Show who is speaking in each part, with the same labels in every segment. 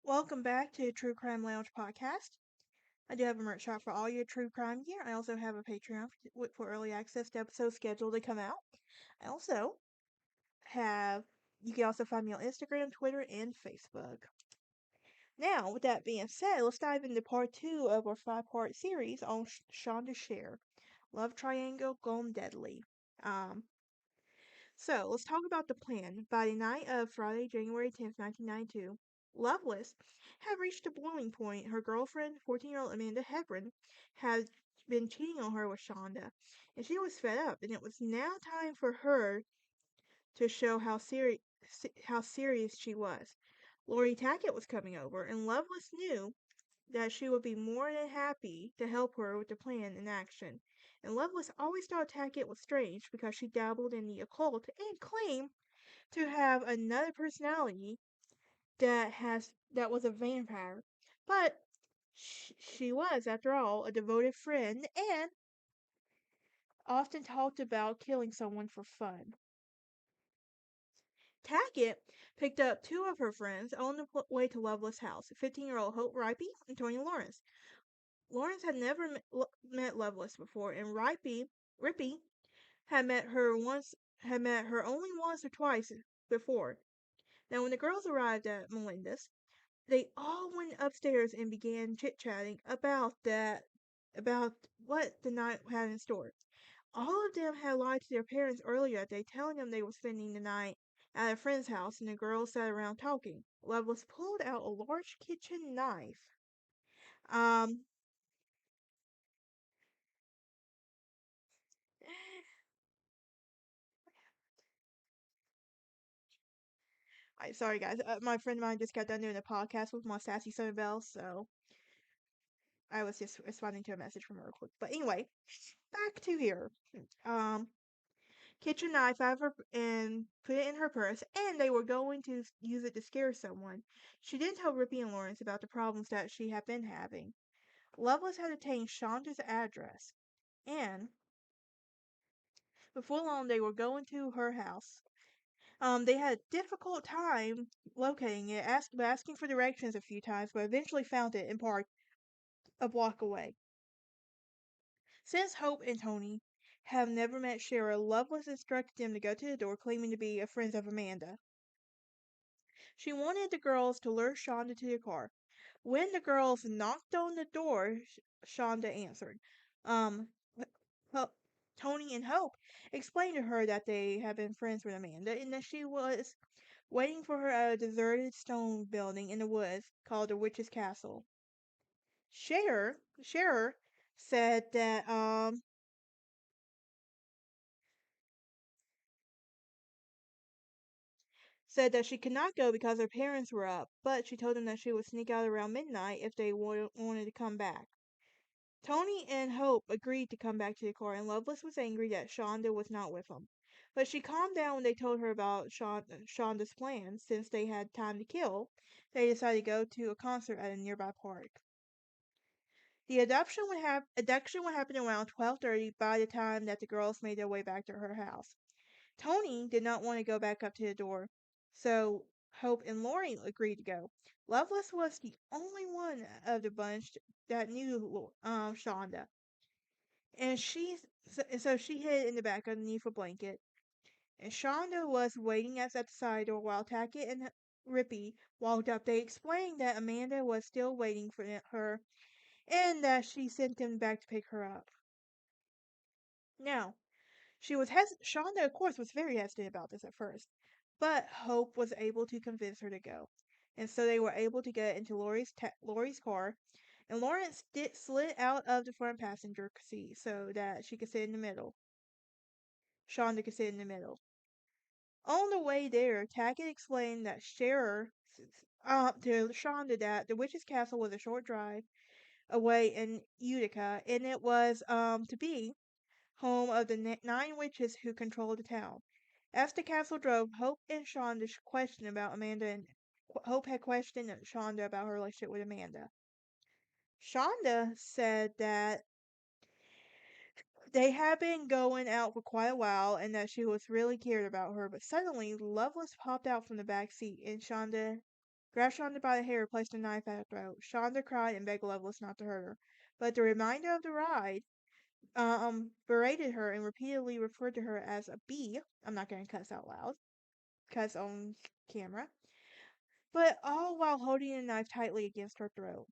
Speaker 1: Welcome back to True Crime Lounge podcast. I do have a merch shop for all your true crime gear. I also have a Patreon for early access to episodes scheduled to come out. I also have, you can also find me on Instagram, Twitter, and Facebook. Now, with that being said, let's dive into part two of our five-part series on Shanda Sharer, Love Triangle Gone Deadly. Um, So, let's talk about the plan. By the night of Friday, January 10th, 1992, Loveless had reached a boiling point. Her girlfriend, 14-year-old Amanda Hebron, had been cheating on her with Shonda, and she was fed up, and it was now time for her to show how serious she was. Lori Tackett was coming over, and Loveless knew that she would be more than happy to help her with the plan in action. And Loveless always thought Tackett was strange because she dabbled in the occult and claimed to have another personality that was a vampire. But she was, after all, a devoted friend and often talked about killing someone for fun. Tackett picked up two of her friends on the way to Loveless' house, 15-year-old Hope Ripey and Tony Lawrence. Lawrence had never met Lovelace before, and Rippy had met her only once or twice before. Now, when the girls arrived at Melinda's, they all went upstairs and began chit-chatting about what the night had in store. All of them had lied to their parents earlier that day, telling them they were spending the night at a friend's house, and the girls sat around talking. Lovelace pulled out a large kitchen knife. Um, sorry guys, my friend of mine just got done doing a podcast with my sassy Southern Belle, so I was just responding to a message from her real quick. But anyway, back to here. Um, Kitchen knife out of her and put it in her purse, and they were going to use it to scare someone. She didn't tell Rippy and Lawrence about the problems that she had been having. Lovelace had obtained Shonda's address, and before long they were going to her house. They had a difficult time locating it, asking for directions a few times, but eventually found it in park a block away. Since Hope and Tony have never met Sharer, Lovelace instructed them to go to the door, claiming to be a friend of Amanda. She wanted the girls to lure Shonda to the car. When the girls knocked on the door, Shonda answered. Um, Ho- Tony and Hope explained to her that they had been friends with Amanda and that she was waiting for her at a deserted stone building in the woods called the Witch's Castle. Sharer said that she could not go because her parents were up, but she told them that she would sneak out around midnight if they wanted to come back. Tony and Hope agreed to come back to the car, and Lovelace was angry that Shonda was not with them. But she calmed down when they told her about Shonda's plans. Since they had time to kill, they decided to go to a concert at a nearby park. The abduction would happen around 12:30 by the time that the girls made their way back to her house. Tony did not want to go back up to the door, so Hope and Lori agreed to go. Loveless was the only one of the bunch that knew Shonda, and so she hid in the back underneath a blanket. And Shonda was waiting at the side door while Tackett and Rippy walked up. They explained that Amanda was still waiting for her and that she sent them back to pick her up. Now, Shonda, of course, was very hesitant about this at first, but Hope was able to convince her to go. And so they were able to get into Lori's car, and Lawrence slid out of the front passenger seat so that she could sit in the middle. Shonda could sit in the middle. On the way there, Tackett explained that to Shonda that the witch's castle was a short drive away in Utica, and it was to be home of the 9 witches who controlled the town. As the castle drove, Hope had questioned Shonda about her relationship with Amanda. Shonda said that they had been going out for quite a while and that she was really cared about her, but suddenly Lovelace popped out from the back seat and Shonda grabbed Shonda by the hair and placed a knife at her throat. Shonda cried and begged Loveless not to hurt her. But the reminder of the ride berated her and repeatedly referred to her as a bee. I'm not going to cuss out loud, cuss on camera. But all while holding a knife tightly against her throat.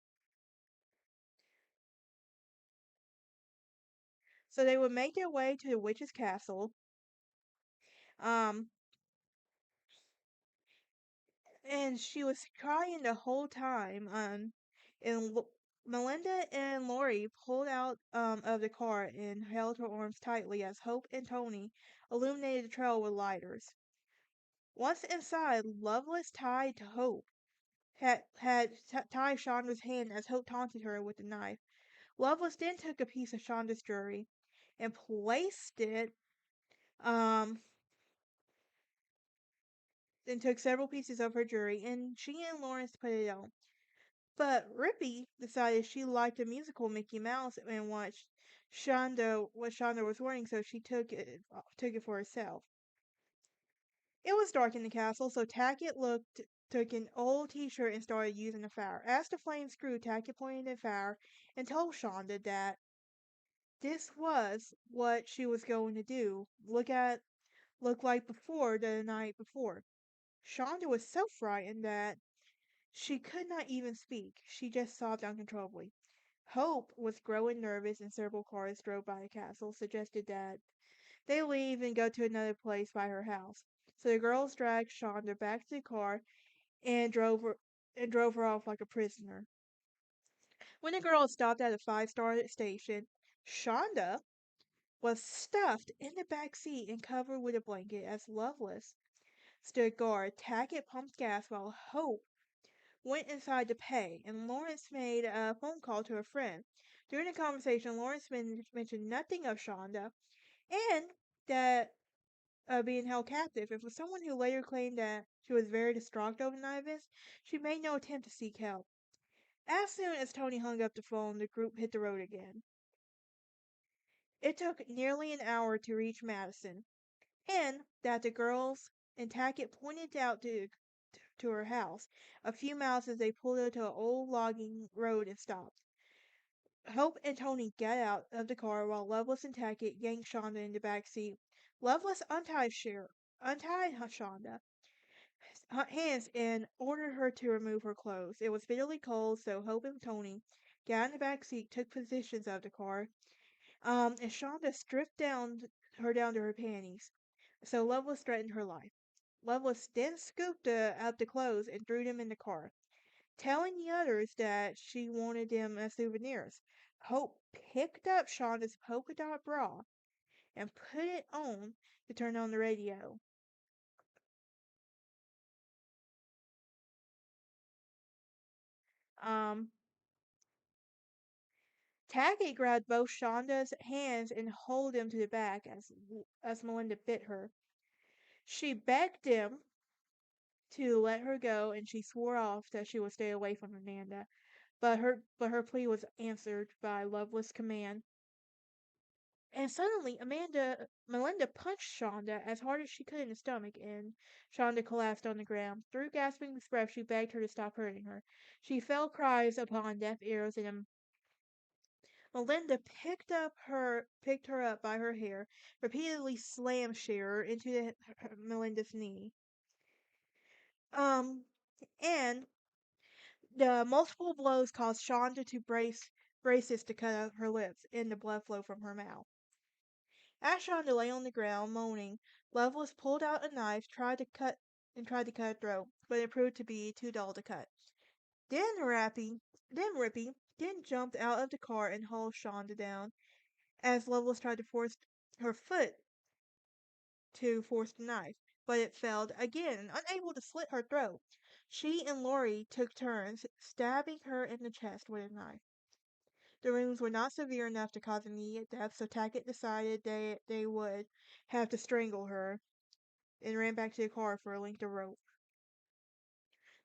Speaker 1: So they would make their way to the witch's castle. Um, and she was crying the whole time. And Melinda and Lori pulled out of the car and held her arms tightly as Hope and Tony illuminated the trail with lighters. Once inside, Loveless tied Hope tied Chandra's hand as Hope taunted her with the knife. Loveless then took a piece of Chandra's jewelry and placed it um then took several pieces of her jewelry, and she and Lawrence put it on. But Rippy decided she liked the musical Mickey Mouse and what Shonda was wearing, so she took it for herself. It was dark in the castle, so took an old T-shirt and started using the fire. As the flames grew, Tackett pointed the fire and told Shonda that this was what she was going to do. Look like before the night before. Shonda was so frightened that she could not even speak. She just sobbed uncontrollably. Hope was growing nervous, and several cars drove by the castle, suggested that they leave and go to another place by her house. So the girls dragged Shonda back to the car and drove her off like a prisoner. When the girls stopped at a five-star station, Shonda was stuffed in the back seat and covered with a blanket as Loveless stood guard. Tackett pumped gas while Hope went inside to pay, and Lawrence made a phone call to a friend. During the conversation, Lawrence mentioned nothing of Shonda and that being held captive, and for someone who later claimed that she was very distraught over the night events, she made no attempt to seek help. As soon as Tony hung up the phone, the group hit the road again. It took nearly an hour to reach Madison, and that the girls and Tackett pointed out to her house. A few miles as they pulled into an old logging road and stopped. Hope and Tony got out of the car while Loveless and Tackett yanked Shonda in the back seat. Loveless untied Shonda hands and ordered her to remove her clothes. It was bitterly cold, so Hope and Tony got in the back seat, took positions of the car, and Shonda stripped down to her panties. So Loveless threatened her life. Loveless then scooped out the clothes and threw them in the car, telling the others that she wanted them as souvenirs. Hope picked up Shonda's polka dot bra and put it on to turn on the radio. Um, Taggart grabbed both Shonda's hands and held them to the back as Melinda bit her. She begged them to let her go, and she swore off that she would stay away from Amanda. But her plea was answered by Loveless' command. And suddenly, Melinda punched Shonda as hard as she could in the stomach, and Shonda collapsed on the ground. Through gasping breath, she begged her to stop hurting her. She fell cries upon deaf ears, and Melinda picked her up by her hair, repeatedly slammed Sharer into Melinda's knee. Um, and the multiple blows caused Shonda to braces to cut out her lips, and the blood flowed from her mouth. As Shonda lay on the ground, moaning, Lovelace pulled out a knife, tried to cut her throat, but it proved to be too dull to cut. Then Rippy jumped out of the car and hauled Shonda down, as Lovelace tried to force her foot to force the knife, but it failed again, and unable to slit her throat. She and Laurie took turns stabbing her in the chest with a knife. The wounds were not severe enough to cause immediate death, so Tackett decided they would have to strangle her and ran back to the car for a length of rope.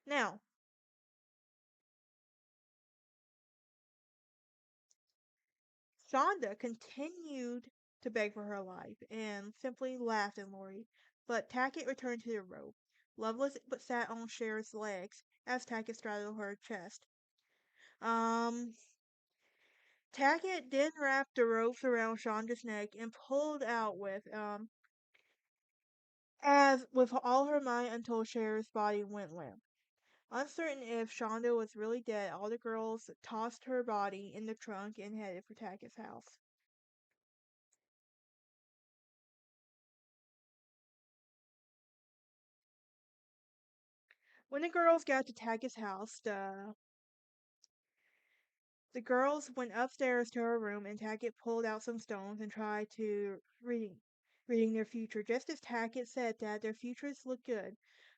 Speaker 1: Now, Shonda continued to beg for her life and simply laughed at Laurie, but Tackett returned to the rope. Loveless but sat on Cher's legs, as Tackett straddled her chest. Um, Tackett then wrapped the ropes around Shanda's neck and pulled out as with all her might until Cher's body went limp. Uncertain if Shanda was really dead, all the girls tossed her body in the trunk and headed for Tackett's house. When the girls got to Tackett's house, the girls went upstairs to her room, and Tackett pulled out some stones and tried to reading their future. Just as Tackett said that, their futures looked good.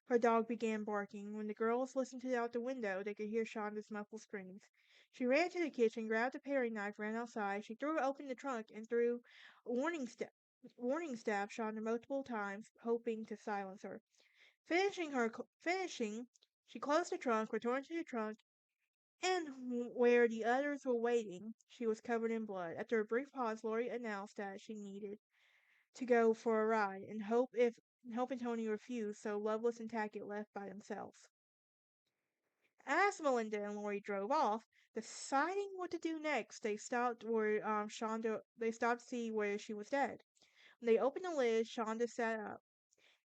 Speaker 1: Her dog began barking. When the girls listened out the window, they could hear Shonda's muffled screams. She ran to the kitchen, grabbed a paring knife, ran outside. She threw open the trunk and threw a warning stab Shonda multiple times, hoping to silence her. Finishing, she closed the trunk, returned to the trunk, and where the others were waiting, she was covered in blood. After a brief pause, Lori announced that she needed to go for a ride, and Hope and Tony refused, so Loveless and Tackett left by themselves. As Melinda and Lori drove off, deciding what to do next, they stopped where Shonda. They stopped to see where she was dead. When they opened the lid, Shonda sat up,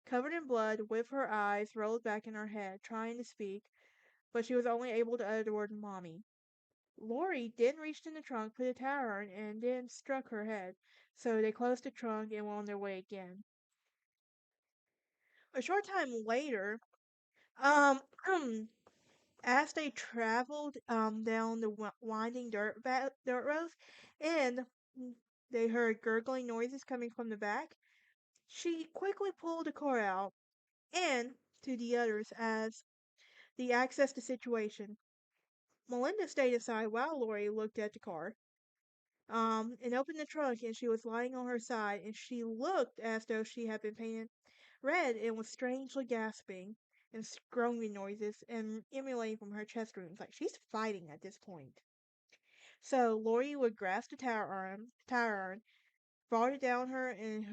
Speaker 1: covered in blood, with her eyes rolled back in her head, trying to speak, but she was only able to utter the word "mommy." Lori then reached in the trunk, put a towel on, and then struck her head. So they closed the trunk and went on their way again. A short time later, um, as they traveled down the winding dirt roads, and they heard gurgling noises coming from the back, she quickly pulled the car out and to the others as they accessed the situation. Melinda stayed inside while Lori looked at the car. And opened the trunk, and she was lying on her side, and she looked as though she had been painted red and was strangely gasping and groaning noises and emanating from her chest wounds. Like she's fighting at this point. So Lori would grasp the tower arm, brought it down her and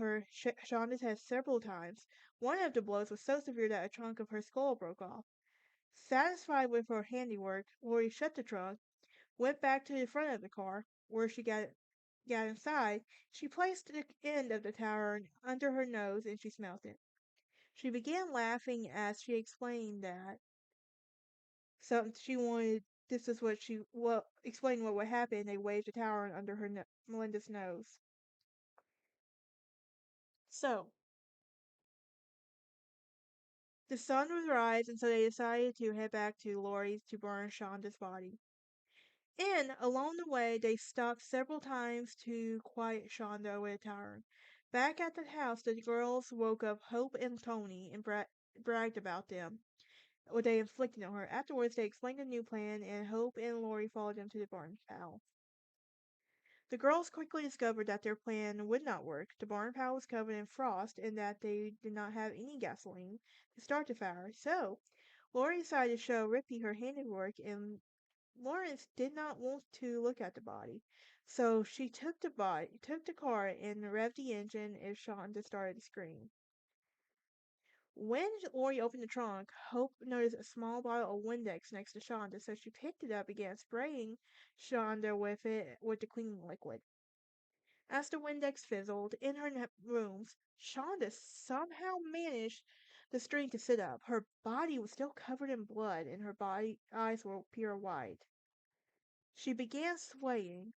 Speaker 1: Shonda's head several times. One of the blows was so severe that a chunk of her skull broke off. Satisfied with her handiwork, Lori shut the trunk, went back to the front of the car, where she got inside. She placed the end of the tower under her nose and she smelt it. She began laughing as she explained that something she wanted. This is what she explained what would happen. They waved the tower under Melinda's nose. So the sun was rising, and so they decided to head back to Lori's to burn Shonda's body. And along the way, they stopped several times to quiet Shonda with a tyrant. Back at the house, the girls woke up Hope and Tony and bragged about what they inflicted on her. Afterwards, they explained the new plan, and Hope and Lori followed them to the barn pile. The girls quickly discovered that their plan would not work. The barn pile was covered in frost, and that they did not have any gasoline to start the fire. So, Lori decided to show Rippy her handiwork, and Lawrence did not want to look at the body, so she took the car and revved the engine as Shonda started to scream. When Lori opened the trunk, Hope noticed a small bottle of Windex next to Shonda, so she picked it up and began spraying Shonda with the cleaning liquid. As the Windex fizzled in her rooms, Shonda somehow managed the strength to sit up. Her body was still covered in blood, and her eyes were pure white. She began swaying,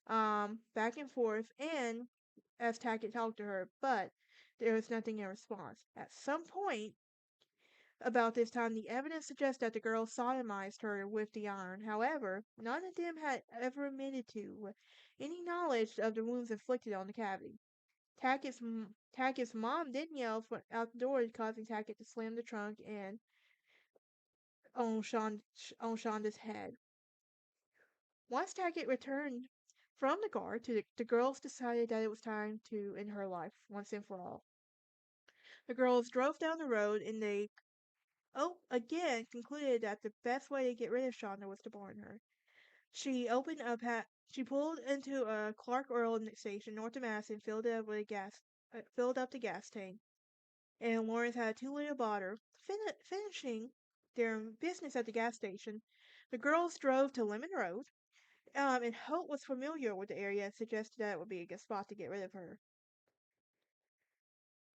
Speaker 1: back and forth, and as Tackett talked to her, but there was nothing in response. At some point about this time, the evidence suggests that the girls sodomized her with the iron. However, none of them had ever admitted to any knowledge of the wounds inflicted on the cavity. Tackett's mom did yell out the door, causing Tackett to slam the trunk and on Shonda's head. Once Tackett returned from the car, the girls decided that it was time to end her life once and for all. The girls drove down the road and again concluded that the best way to get rid of Shonda was to burn her. She pulled into a Clark Oil station north of Madison, filled up the gas tank, and Lawrence had a 2-liter bottle. Finishing their business at the gas station. The girls drove to Lemon Road, and Hope was familiar with the area and suggested that it would be a good spot to get rid of her.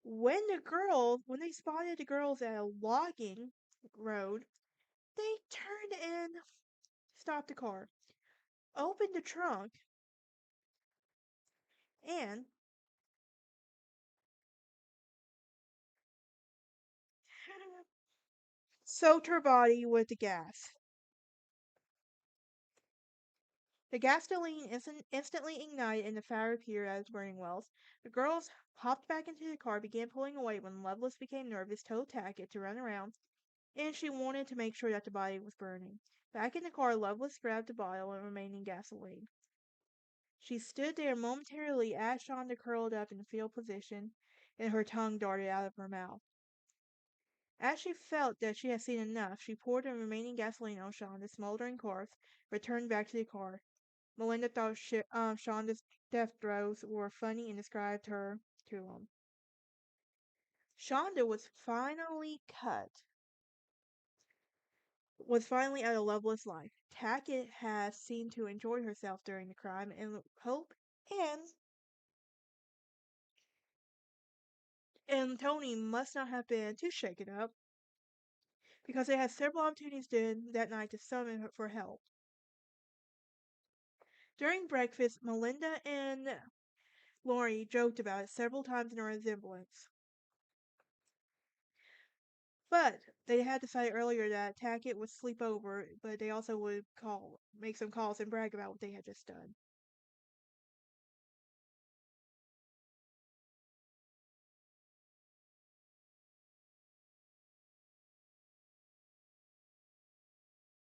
Speaker 1: When they spotted the girls at a logging road, they turned and stopped the car, opened the trunk, and soaked her body with the gas. The gasoline instantly ignited and the fire appeared at its burning wells. The girls hopped back into the car, began pulling away when Lovelace became nervous, told Tackett to run around, and she wanted to make sure that the body was burning. Back in the car, Lovelace grabbed the bottle and remaining gasoline. She stood there momentarily as Shonda curled up in fetal position, and her tongue darted out of her mouth. As she felt that she had seen enough, she poured the remaining gasoline on Shonda's smoldering corpse, returned back to the car. Melinda thought Shonda's death throes were funny and described her to him. Shonda was finally out of Lovelace's life. Tackett had seemed to enjoy herself during the crime, and Hope and and Tony must not have been too shaken up because they had several opportunities that night to summon her for help. During breakfast, Melinda and Laurie joked about it several times in a resemblance. But they had decided earlier that Tackett would sleep over, but they also would make some calls and brag about what they had just done.